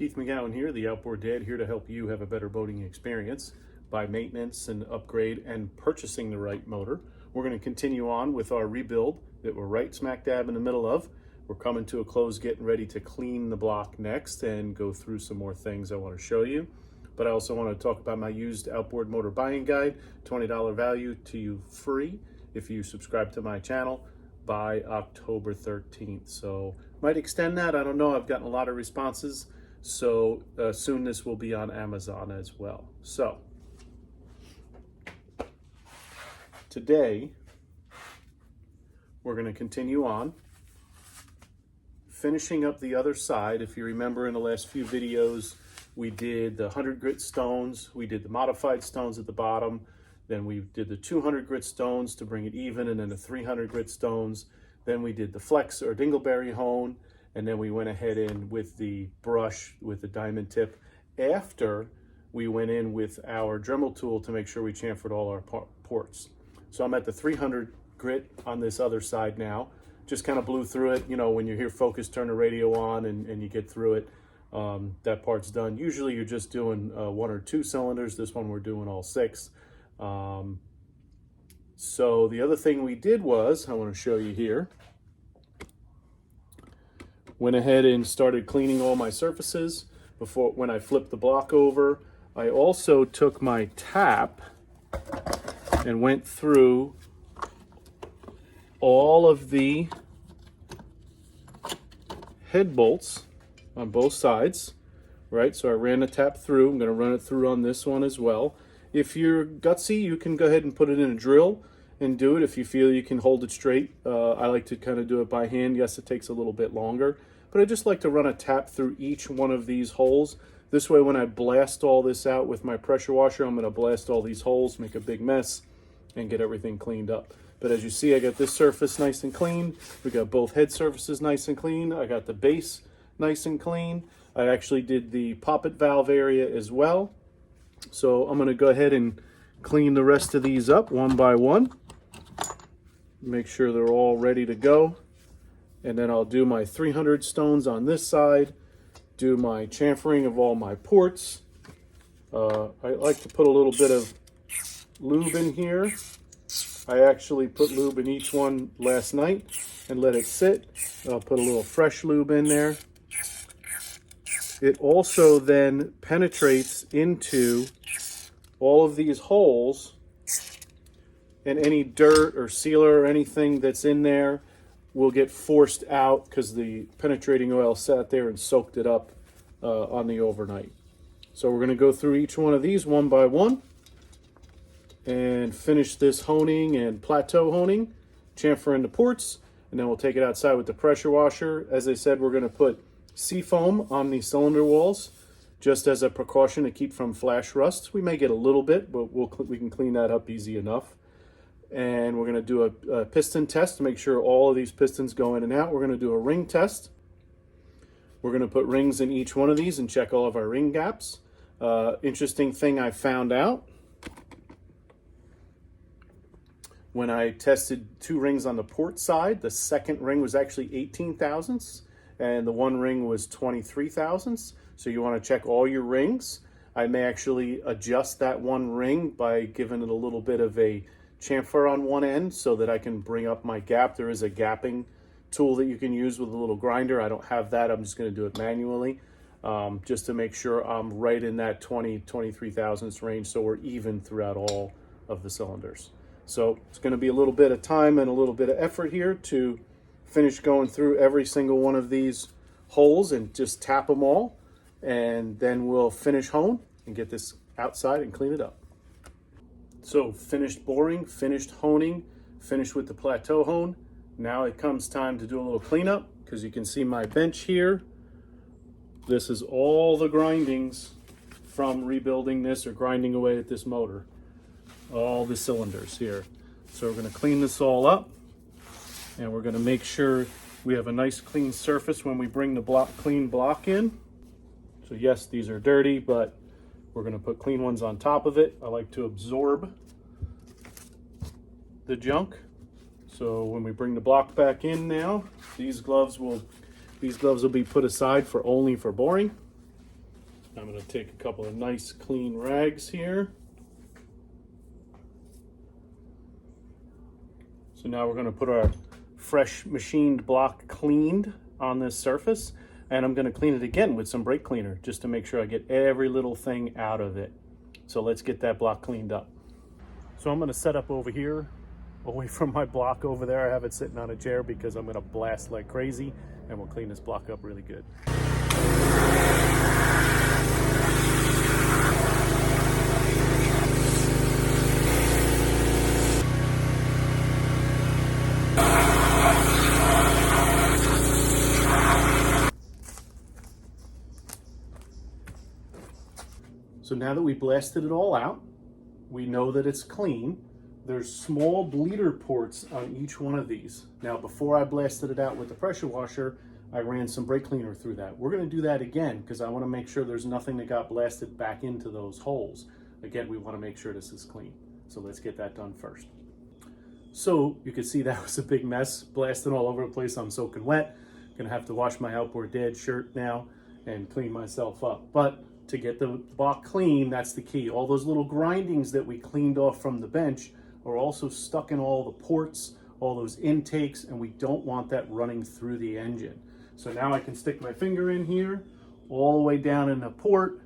Keith McGowan here, the Outboard Dad, here to help you have a better boating experience by maintenance and upgrade and purchasing the right motor. We're going to continue on with our rebuild that we're right smack dab in the middle of. We're coming to a close, getting ready to clean the block next and go through some more things I want to show you. But I also want to talk about my used outboard motor buying guide, $20 value to you free if you subscribe to my channel by October 13th. So might extend that, I don't know. I've gotten a lot of responses. So soon this will be on Amazon as well. So today we're going to continue on finishing up the other side. If you remember in the last few videos, we did the 100 grit stones, we did the modified stones at the bottom, then we did the 200 grit stones to bring it even, and then the 300 grit stones. Then we did the flex or dingleberry hone, and then we went ahead in with the brush with the diamond tip after we went in with our Dremel tool to make sure we chamfered all our ports. So I'm at the 300 grit on this other side now. Just kind of blew through it. You know, when you hear focus, turn the radio on and you get through it, that part's done. Usually you're just doing 1 or 2 cylinders. This one we're doing all 6. So the other thing we did was, I want to show you here, went ahead and started cleaning all my surfaces before when I flipped the block over. I also took my tap and went through all of the head bolts on both sides, right? So I ran the tap through. I'm going to run it through on this one as well. If you're gutsy, you can go ahead and put it in a drill and do it if you feel you can hold it straight. I like to kind of do it by hand. Yes, it takes a little bit longer, but I just like to run a tap through each one of these holes. This way, when I blast all this out with my pressure washer, I'm going to blast all these holes, make a big mess, and get everything cleaned up. But as you see, I got this surface nice and clean. We got both head surfaces nice and clean. I got the base nice and clean. I actually did the poppet valve area as well. So I'm going to go ahead and clean the rest of these up one by one. Make sure they're all ready to go. And then I'll do my 300 stones on this side, do my chamfering of all my ports. I like to put a little bit of lube in here. I actually put lube in each one last night and let it sit. I'll put a little fresh lube in there. It also then penetrates into all of these holes, and any dirt or sealer or anything that's in there will get forced out because the penetrating oil sat there and soaked it up on the overnight. So we're going to go through each one of these one by one and finish this honing and plateau honing, chamfer in the ports, and then we'll take it outside with the pressure washer. As I said, we're going to put seafoam on the cylinder walls just as a precaution to keep from flash rust. We may get a little bit, but we can clean that up easy enough. And we're going to do a piston test to make sure all of these pistons go in and out. We're going to do a ring test. We're going to put rings in each one of these and check all of our ring gaps. Interesting thing I found out, when I tested 2 rings on the port side, the second ring was actually 18 thousandths and the one ring was 23 thousandths. So you want to check all your rings. I may actually adjust that one ring by giving it a little bit of a chamfer on one end so that I can bring up my gap. There is a gapping tool that you can use with a little grinder. I don't have that. I'm just going to do it manually just to make sure I'm right in that 23 thousandths range so we're even throughout all of the cylinders. So it's going to be a little bit of time and a little bit of effort here to finish going through every single one of these holes and just tap them all. And then we'll finish hone and get this outside and clean it up. So finished boring, finished honing, finished with the plateau hone. Now it comes time to do a little cleanup because you can see my bench here. This is all the grindings from rebuilding this or grinding away at this motor. All the cylinders here. So we're going to clean this all up and we're going to make sure we have a nice clean surface when we bring the clean block in. So yes, these are dirty, but we're going to put clean ones on top of it. I like to absorb the junk. So when we bring the block back in now, these gloves will be put aside only for boring. I'm going to take a couple of nice clean rags here. So now we're going to put our fresh machined block cleaned on this surface, and I'm going to clean it again with some brake cleaner just to make sure I get every little thing out of it. So let's get that block cleaned up. So I'm going to set up over here, away from my block over there. I have it sitting on a chair because I'm going to blast like crazy, and we'll clean this block up really good. So now that we blasted it all out, we know that it's clean. There's small bleeder ports on each one of these. Now, before I blasted it out with the pressure washer, I ran some brake cleaner through that. We're going to do that again because I want to make sure there's nothing that got blasted back into those holes. Again, we want to make sure this is clean. So let's get that done first. So you can see that was a big mess, blasting all over the place. I'm soaking wet. Gonna have to wash my Outboard Dad shirt now and clean myself up. But to get the block clean, that's the key. All those little grindings that we cleaned off from the bench are also stuck in all the ports, all those intakes, and we don't want that running through the engine. So now I can stick my finger in here, all the way down in the port,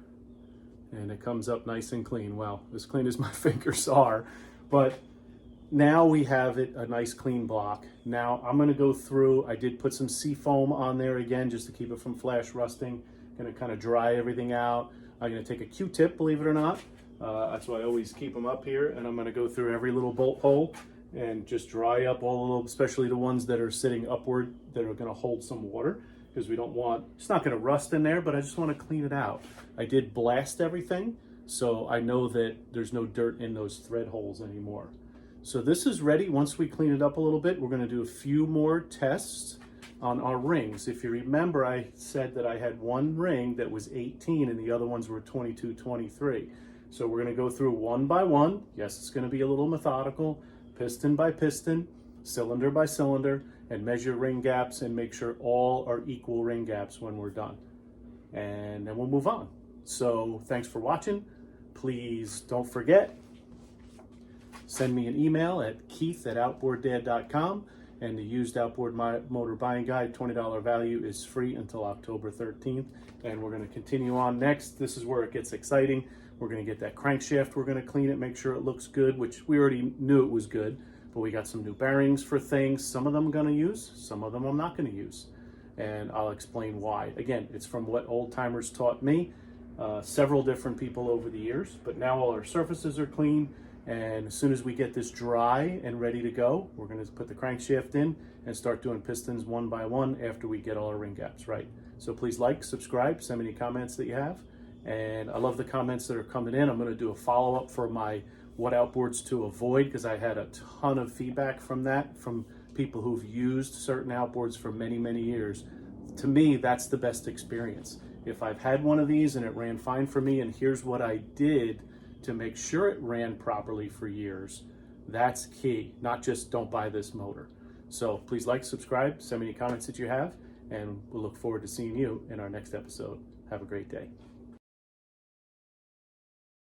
and it comes up nice and clean. Well, as clean as my fingers are, but now we have it a nice clean block. Now I'm gonna go through, I did put some seafoam on there again, just to keep it from flash rusting. Gonna kind of dry everything out. I'm gonna take a Q-tip, believe it or not. That's why I always keep them up here, and I'm gonna go through every little bolt hole and just dry up all the little, especially the ones that are sitting upward that are gonna hold some water, because we don't want, it's not gonna rust in there, but I just wanna clean it out. I did blast everything, so I know that there's no dirt in those thread holes anymore. So this is ready. Once we clean it up a little bit, we're gonna do a few more tests on our rings. If you remember, I said that I had one ring that was 18 and the other ones were 22, 23. So we're gonna go through one by one. Yes, it's gonna be a little methodical, piston by piston, cylinder by cylinder, and measure ring gaps and make sure all are equal ring gaps when we're done. And then we'll move on. So thanks for watching. Please don't forget, send me an email at keith@outboarddad.com. And the used outboard motor buying guide, $20 value, is free until October 13th. And we're going to continue on next. This is where it gets exciting. We're going to get that crankshaft. We're going to clean it, make sure it looks good, which we already knew it was good. But we got some new bearings for things. Some of them I'm going to use, some of them I'm not going to use. And I'll explain why. Again, it's from what old timers taught me, several different people over the years. But now all our surfaces are clean. And as soon as we get this dry and ready to go, we're going to put the crankshaft in and start doing pistons one by one after we get all our ring gaps right. So please like, subscribe, send me any comments that you have. And I love the comments that are coming in. I'm going to do a follow-up for my what outboards to avoid, because I had a ton of feedback from that, from people who've used certain outboards for many, many years. To me, that's the best experience. If I've had one of these and it ran fine for me, and here's what I did to make sure it ran properly for years, that's key, not just don't buy this motor. So please like, subscribe, send me any comments that you have, and we'll look forward to seeing you in our next episode. Have a great day.